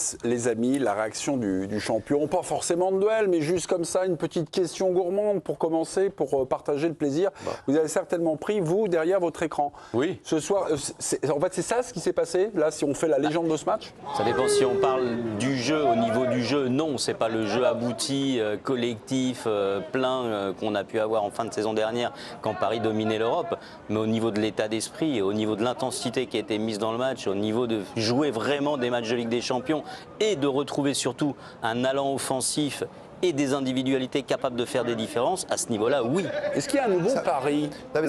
Nice, les amis, la réaction du champion. Pas forcément de duel, mais juste comme ça, une petite question gourmande pour commencer, pour partager le plaisir. Vous avez certainement pris, vous, derrière votre écran. Oui. Ce soir, en fait, c'est ça ce qui s'est passé, là, si on fait la légende de ce match? Ça dépend si on parle du jeu. Au niveau du jeu, non, c'est pas le jeu abouti, collectif, plein qu'on a pu avoir en fin de saison dernière quand Paris dominait l'Europe. Mais au niveau de l'état d'esprit, au niveau de l'intensité qui a été mise dans le match, au niveau de jouer vraiment des matchs de Ligue des Champions et de retrouver surtout un allant offensif et des individualités capables de faire des différences, à ce niveau-là, oui. Est-ce qu'il y a un nouveau pari? Là,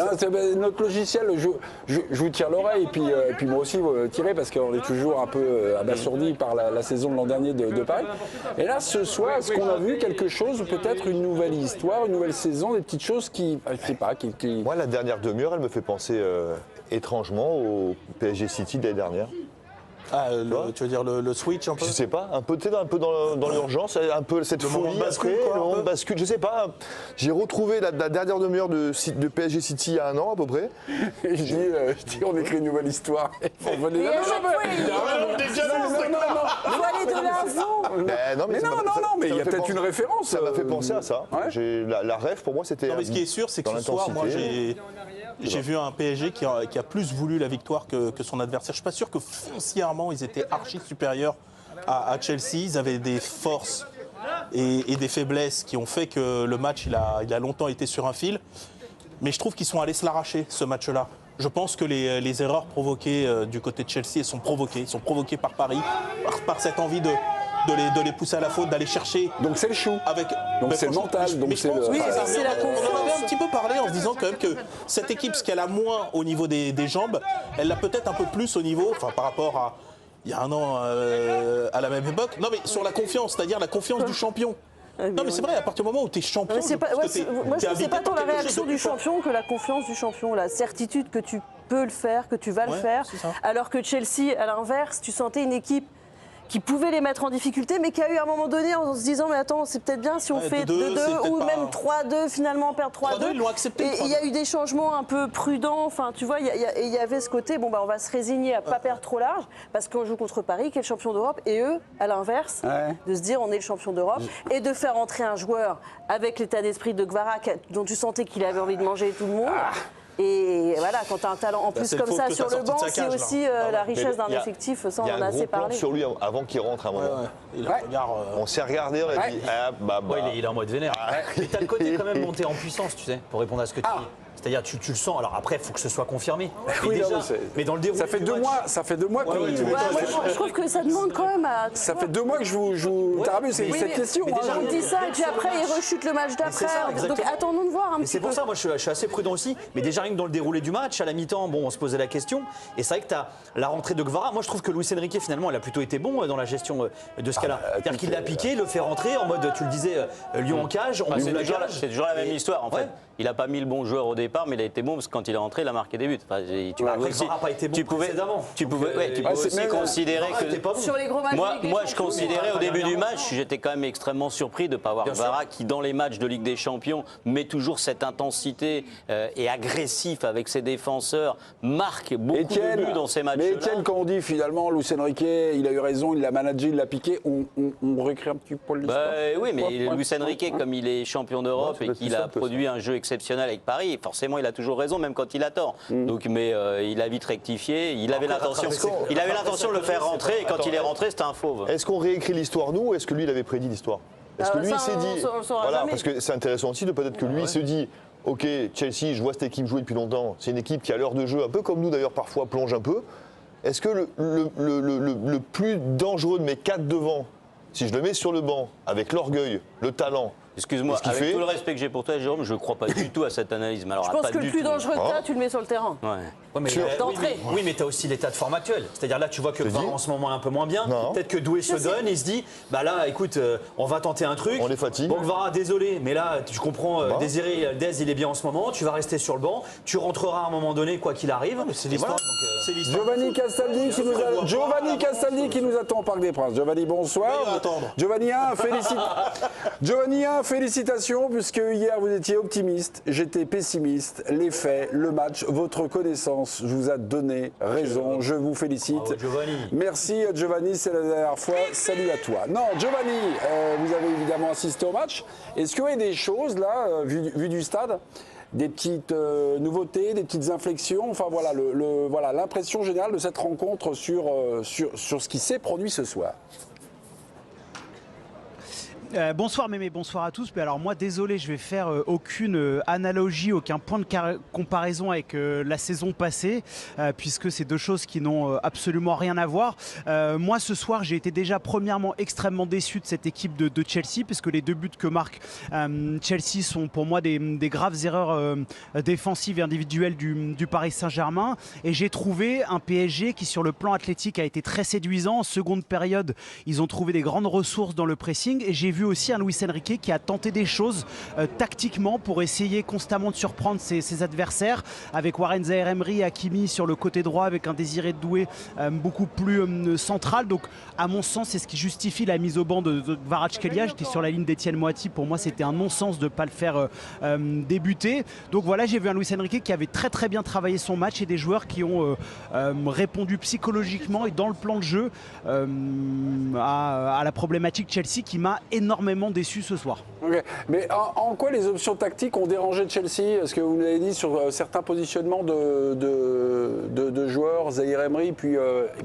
notre logiciel, je vous tire l'oreille, et puis moi aussi, vous tirez, parce qu'on est toujours un peu abasourdi par la saison de l'an dernier de Paris. Et là, ce soir, est-ce qu'on a vu quelque chose, peut-être une nouvelle histoire, une nouvelle saison, des petites choses qui, je sais pas, qui... Moi, la dernière demi-heure, elle me fait penser étrangement au PSG City de l'année dernière. Ah, tu veux dire le switch un peu? Je sais pas, un peu dans l'urgence, un peu cette folie après, le moment de bascule, je sais pas. J'ai retrouvé la dernière demi-heure de PSG City il y a un an à peu près. Je dis, on écrit une nouvelle histoire. Il faut aller de l'info. Mais il y a peut-être une référence. Ça m'a fait penser à ça. Ouais. La rêve pour moi c'était. Non, mais ce qui est sûr, c'est que ce soir, moi j'ai vu un PSG qui a plus voulu la victoire que son adversaire. Je suis pas sûr que foncièrement ils étaient archi supérieurs à Chelsea. Ils avaient des forces et des faiblesses qui ont fait que le match il a longtemps été sur un fil. Mais je trouve qu'ils sont allés se l'arracher ce match-là. Je pense que les erreurs provoquées du côté de Chelsea sont provoquées. Ils sont provoquées par Paris, par cette envie de les pousser à la faute, d'aller chercher. Donc c'est le chou. Donc c'est le mental. Donc c'est le... Oui, c'est la confiance. On en avait un petit peu parlé en se disant quand même que cette équipe, ce qu'elle a moins au niveau des jambes, elle l'a peut-être un peu plus au niveau, enfin par rapport à il y a un an à la même époque. Non mais sur la confiance, c'est-à-dire la confiance du champion. Non mais c'est vrai, à partir du moment où tu es champion... Moi, c'est pas tant la réaction du champion que la confiance du champion, la certitude que tu peux le faire, que tu vas le faire. Alors que Chelsea, à l'inverse, tu sentais une équipe qui pouvait les mettre en difficulté, mais qui a eu à un moment donné en se disant mais attends, c'est peut-être bien si on fait 2-2 ou même 3-2, finalement on perd 3-2. Ils l'ont accepté. Et il y a eu des changements un peu prudents, enfin tu vois, il y avait ce côté, bon bah on va se résigner à pas perdre trop large, parce qu'on joue contre Paris, qui est le champion d'Europe, et eux, à l'inverse, de se dire on est le champion d'Europe, et de faire entrer un joueur avec l'état d'esprit de Kvara, dont tu sentais qu'il avait envie de manger tout le monde. Et voilà, quand tu as un talent en plus comme ça sur le banc, c'est aussi la richesse d'un effectif, ça on en a assez parlé. Sur lui avant qu'il rentre à un moment. On s'est regardé, on a dit il est en mode vénère. Mais t'as le côté quand même monté en puissance, tu sais, pour répondre à ce que tu dis. C'est-à-dire tu le sens. Alors après, il faut que ce soit confirmé. Mais dans le déroulé, ça fait 2 mois. Ça fait 2 mois que. Je trouve que ça demande quand même à. Ça fait 2 mois que je vous tarabue cette question. On dit ça et puis après il rechute le match d'après. Donc attendons de voir un petit peu. C'est pour ça, moi je suis assez prudent aussi. Mais déjà rien que dans le déroulé du match, à la mi-temps, bon, on se posait la question. Et c'est vrai que tu as la rentrée de Kvara. Moi je trouve que Luis Enrique finalement, il a plutôt été bon dans la gestion de ce cas-là. C'est-à-dire qu'il l'a piqué, le fait rentrer en mode, tu le disais, Lyon en cage. C'est toujours la même histoire en fait. Il n'a pas mis le bon joueur au départ, mais il a été bon parce que quand il est rentré, il a marqué des buts. Enfin, tu pouvais aussi considérer que. Sur les gros matchs moi, je considérais au début du match, j'étais quand même extrêmement surpris de ne pas voir Kvara qui, dans les matchs de Ligue des Champions, met toujours cette intensité et agressif avec ses défenseurs, marque beaucoup de buts dans ces matchs-là. Mais Étienne, quand on dit finalement, Luis Enrique, il a eu raison, il l'a managé, il l'a piqué, on réécrit un petit peu l'histoire. Oui, mais Luis Enrique, comme il est champion d'Europe et qu'il a produit un jeu exceptionnel avec Paris, forcément il a toujours raison, même quand il a tort. Donc, mais il a vite rectifié. Il avait l'intention de le faire rentrer, et quand il est rentré, c'était un fauve. Est-ce qu'on réécrit l'histoire nous, ou est-ce que lui il avait prédit l'histoire? Est-ce que lui il s'est dit, voilà, parce que c'est intéressant aussi de peut-être que lui se dit, ok, Chelsea, je vois cette équipe jouer depuis longtemps. C'est une équipe qui à l'heure de jeu, un peu comme nous d'ailleurs parfois, plonge un peu. Est-ce que le plus dangereux de mes 4 devant, si je le mets sur le banc, avec l'orgueil, le talent, excuse-moi, avec tout le respect que j'ai pour toi, Jérôme, je ne crois pas du tout à cette analyse. Mais alors, je pense que le plus dangereux que tu le mets sur le terrain. Oui, mais tu as aussi l'état de forme actuel. C'est-à-dire là, tu vois que en ce moment est un peu moins bien. Peut-être que Doué se donne et se dit, bah là, écoute, on va tenter un truc. On les fatigue. Bon, Kvara, désolé, mais là, tu comprends, Désiré Dez, il est bien en ce moment. Tu vas rester sur le banc. Tu rentreras à un moment donné, quoi qu'il arrive. C'est l'histoire. Giovanni Castaldi qui nous attend au Parc des Princes. Giovanni, bonsoir. Giovanni 1, félicitations, puisque hier vous étiez optimiste, j'étais pessimiste. Les faits, le match, votre connaissance vous a donné raison. Je vous félicite. Bravo, Giovanni. Merci Giovanni, c'est la dernière fois. Salut à toi. Non, Giovanni, vous avez évidemment assisté au match. Est-ce qu'il y a des choses là, vu du stade, des petites nouveautés, des petites inflexions, enfin voilà, voilà l'impression générale de cette rencontre sur ce qui s'est produit ce soir. Bonsoir Mémé, bonsoir à tous. Mais alors moi désolé, je vais faire aucune analogie, aucun point de comparaison avec la saison passée, puisque c'est deux choses qui n'ont absolument rien à voir. Moi ce soir j'ai été déjà premièrement extrêmement déçu de cette équipe de Chelsea, puisque les deux buts que marque Chelsea sont pour moi des graves erreurs défensives et individuelles du Paris Saint-Germain. Et j'ai trouvé un PSG qui sur le plan athlétique a été très séduisant. En seconde période, ils ont trouvé des grandes ressources dans le pressing, et j'ai vu aussi un Luis Enrique qui a tenté des choses tactiquement pour essayer constamment de surprendre ses adversaires, avec Warren Zaïre-Emery et Hakimi sur le côté droit, avec un Désiré Doué beaucoup plus central. Donc à mon sens c'est ce qui justifie la mise au banc de Kvaratskhelia. J'étais sur la ligne d'Etienne Moiti, pour moi c'était un non-sens de ne pas le faire débuter. Donc voilà, j'ai vu un Luis Enrique qui avait très très bien travaillé son match, et des joueurs qui ont répondu psychologiquement et dans le plan de jeu à la problématique Chelsea, qui m'a énormément déçu ce soir. Okay. Mais en quoi les options tactiques ont dérangé Chelsea? Est-ce que vous l'avez dit sur certains positionnements de joueurs, Zaïre-Emery et puis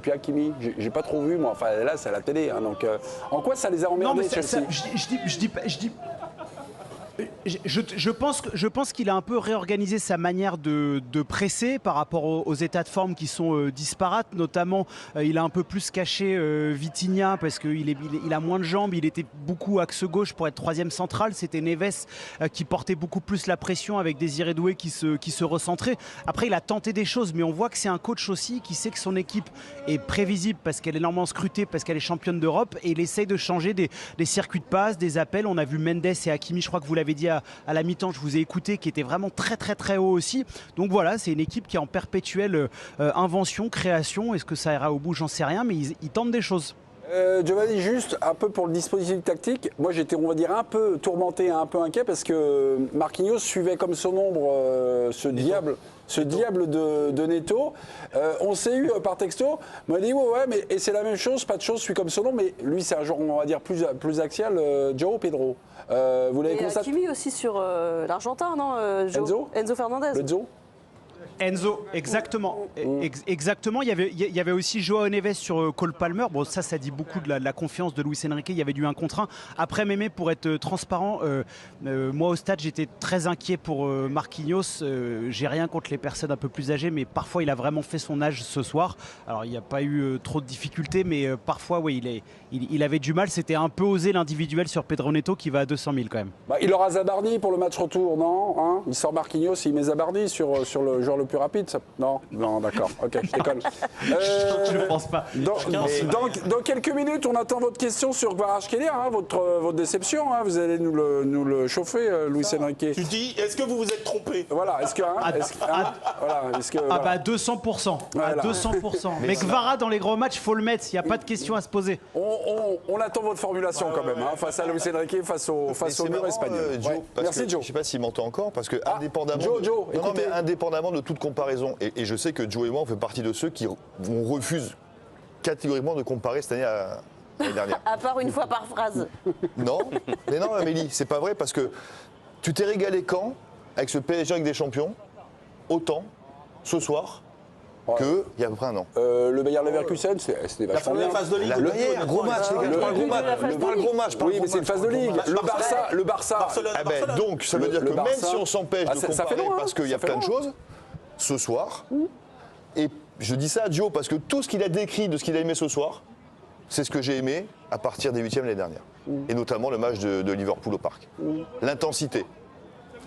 Hakimi? J'ai pas trop vu, moi. Enfin là c'est à la télé, hein, donc en quoi ça les a emmerdés, Chelsea? Je pense qu'il a un peu réorganisé sa manière de presser par rapport aux états de forme qui sont disparates. Notamment, il a un peu plus caché Vitinha parce qu'il a moins de jambes. Il était beaucoup axe gauche pour être troisième central. C'était Neves qui portait beaucoup plus la pression, avec Désiré Doué qui se recentrait. Après, il a tenté des choses, mais on voit que c'est un coach aussi qui sait que son équipe est prévisible parce qu'elle est énormément scrutée, parce qu'elle est championne d'Europe, et il essaye de changer des circuits de passe, des appels. On a vu Mendes et Hakimi, je crois que vous l'avez dit à la mi-temps, je vous ai écouté, qui était vraiment très très très haut aussi. Donc voilà, c'est une équipe qui est en perpétuelle invention, création. Est-ce que ça ira au bout? J'en sais rien, mais ils tentent des choses. Giovanni, juste un peu pour le dispositif tactique, moi j'étais, on va dire, un peu tourmenté, un peu inquiet, parce que Marquinhos suivait comme son ombre ce diable de Neto. On s'est eu par texto, m'a dit ouais, mais et c'est la même chose, pas de chose, suit comme son ombre, mais lui c'est un joueur, on va dire, plus axial, João Pedro. Vous l'avez constaté? Hakimi aussi sur l'Argentin, non Enzo Fernandez. Enzo, exactement. Exactement. Il y avait aussi Joao Neves sur Cole Palmer. Bon, ça dit beaucoup de la confiance de Luis Enrique. Il y avait du 1 contre 1. Après, Mémé, pour être transparent, moi au stade, j'étais très inquiet pour Marquinhos. J'ai rien contre les personnes un peu plus âgées, mais parfois, il a vraiment fait son âge ce soir. Alors, il n'y a pas eu trop de difficultés, mais parfois, oui, il avait du mal. C'était un peu osé l'individuel sur Pedro Neto, qui va à 200 000 quand même. Bah, il aura Zabardi pour le match retour, non, hein? Il sort Marquinhos, il met Zabardi sur le joueur le plus rapide, ça... Non, d'accord, ok, je déconne. Je ne pense pas. Dans quelques minutes, on attend votre question sur Kvaratskhelia, hein, votre déception. Hein, vous allez nous le chauffer, Luis Enrique. Tu dis, est-ce que vous vous êtes trompé? Voilà, est-ce que... bah 200%. Voilà. À 200%. Mais Kvara, dans les gros matchs, il faut le mettre, il n'y a pas de question à se poser. On attend votre formulation quand même, hein, face à Luis Enrique, face au mur espagnol. Joe, merci Joe. Je ne sais pas s'il m'entend encore, parce que indépendamment de toute comparaison, et je sais que Joe et moi on fait partie de ceux qui refusent catégoriquement de comparer cette année à l'année dernière. À part une fois par phrase. Non, mais non Amélie, c'est pas vrai, parce que tu t'es régalé quand avec ce PSG avec des champions, autant ce soir qu'il y a à peu près un an. Le Bayer Leverkusen, c'était vachement bien. La phase de ligue. Le gros match, les gars. Le gros match. Oui, mais c'est une phase de ligue. Le Barça. Barcelone. Donc, ça veut dire que même si on s'empêche de comparer, parce qu'il y a plein de choses, ce soir, et je dis ça à Joe parce que tout ce qu'il a décrit de ce qu'il a aimé ce soir, c'est ce que j'ai aimé à partir des 8e l'année dernière. Et notamment le match de Liverpool au Parc. L'intensité,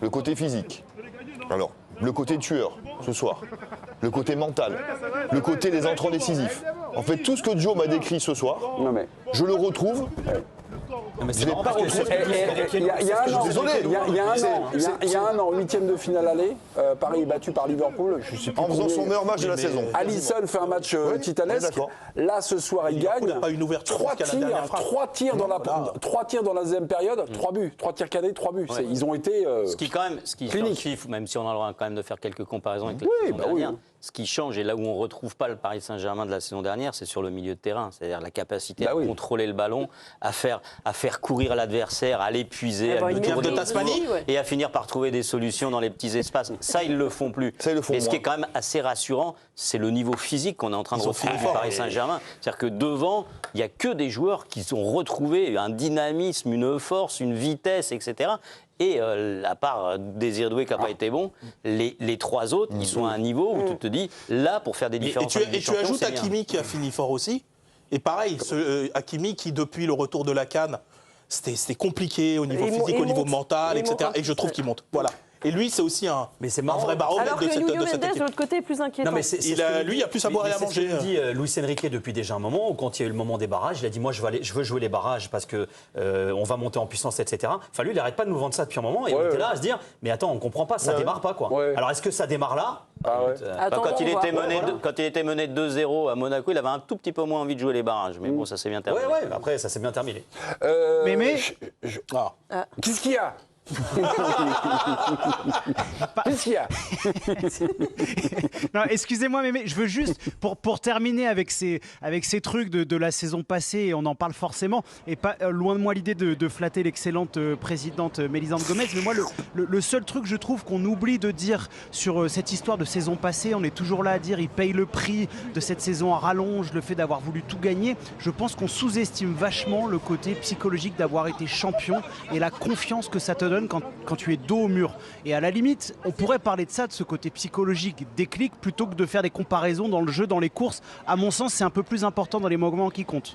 le côté physique, alors le côté tueur ce soir, le côté mental, le côté des entrants décisifs. En fait, tout ce que Joe m'a décrit ce soir, je le retrouve Mais Je l'ai pas retrouvé. Il y a un an, désolé. il y a un an, huitième de finale aller, Paris est battu par Liverpool. Je sais plus En faisant combien. son meilleur match de la saison. Alisson fait un match titanesque. d'accord. Là, ce soir, il Liverpool gagne. n'a pas une ouverture Trois jusqu'à la dernière frappe. tirs dans la deuxième période, 3 buts. 3 tirs cadrés, 3 buts. Ouais. Ils ont été Ce qui clinique. change, même si on a le droit quand même de faire quelques comparaisons avec la Oui, saison bah oui. dernière, ce qui change et là où on ne retrouve pas le Paris Saint-Germain de la saison dernière, c'est sur le milieu de terrain, c'est-à-dire la capacité à contrôler le ballon, à faire courir l'adversaire, à l'épuiser, à le tourner de Tasmanie, et à finir par trouver des solutions dans les petits espaces. Ça, ils le font plus. Ça, ils le font et ce qui moins. est quand même assez rassurant, c'est le niveau physique qu'on est en train de retrouver du Paris Saint-Germain. C'est-à-dire que devant, il n'y a que des joueurs qui ont retrouvé un dynamisme, une force, une vitesse, etc. Et à part Désiré Doué qui n'a pas été bon, les trois autres, ils sont à un niveau où tu te dis, là, pour faire des différences. Et tu ajoutes Hakimi qui a fini fort aussi. Et pareil, Hakimi qui, depuis le retour de la CAN, c'était compliqué au niveau physique, au niveau mental, etc. Et je trouve qu'il monte. Voilà. Et lui, c'est aussi un vrai baromètre Alors que de cette Nuno équipe. Mendes, de l'autre côté, est plus inquiétant. Non, mais Lui, il a plus à boire et à manger. C'est ce que dit Luis Enrique depuis déjà un moment, où quand il y a eu le moment des barrages, il a dit moi je veux jouer les barrages parce que on va monter en puissance, etc. Enfin lui, il n'arrête pas de nous vendre ça depuis un moment et on était là à se dire mais attends, on comprend pas, ça démarre pas quoi. Ouais. Alors est-ce que ça démarre là? Quand il était mené de 2-0 à Monaco, il avait un tout petit peu moins envie de jouer les barrages. Mais bon, ça s'est bien terminé. Ouais, après ça s'est bien terminé. Mais Qu'est-ce qu'il y a Qu'est-ce qu'il y a non, excusez-moi, mais je veux juste, pour terminer avec ces trucs de la saison passée, et on en parle forcément, et pas loin de moi l'idée de flatter l'excellente présidente Mélisande Gomez, mais moi, le seul truc, je trouve, qu'on oublie de dire sur cette histoire de saison passée, on est toujours là à dire, il paye le prix de cette saison à rallonge, le fait d'avoir voulu tout gagner. Je pense qu'on sous-estime vachement le côté psychologique d'avoir été champion et la confiance que ça te donne quand tu es dos au mur. Et à la limite, on pourrait parler de ça, de ce côté psychologique déclic, plutôt que de faire des comparaisons dans le jeu, dans les courses. À mon sens, c'est un peu plus important dans les moments qui comptent.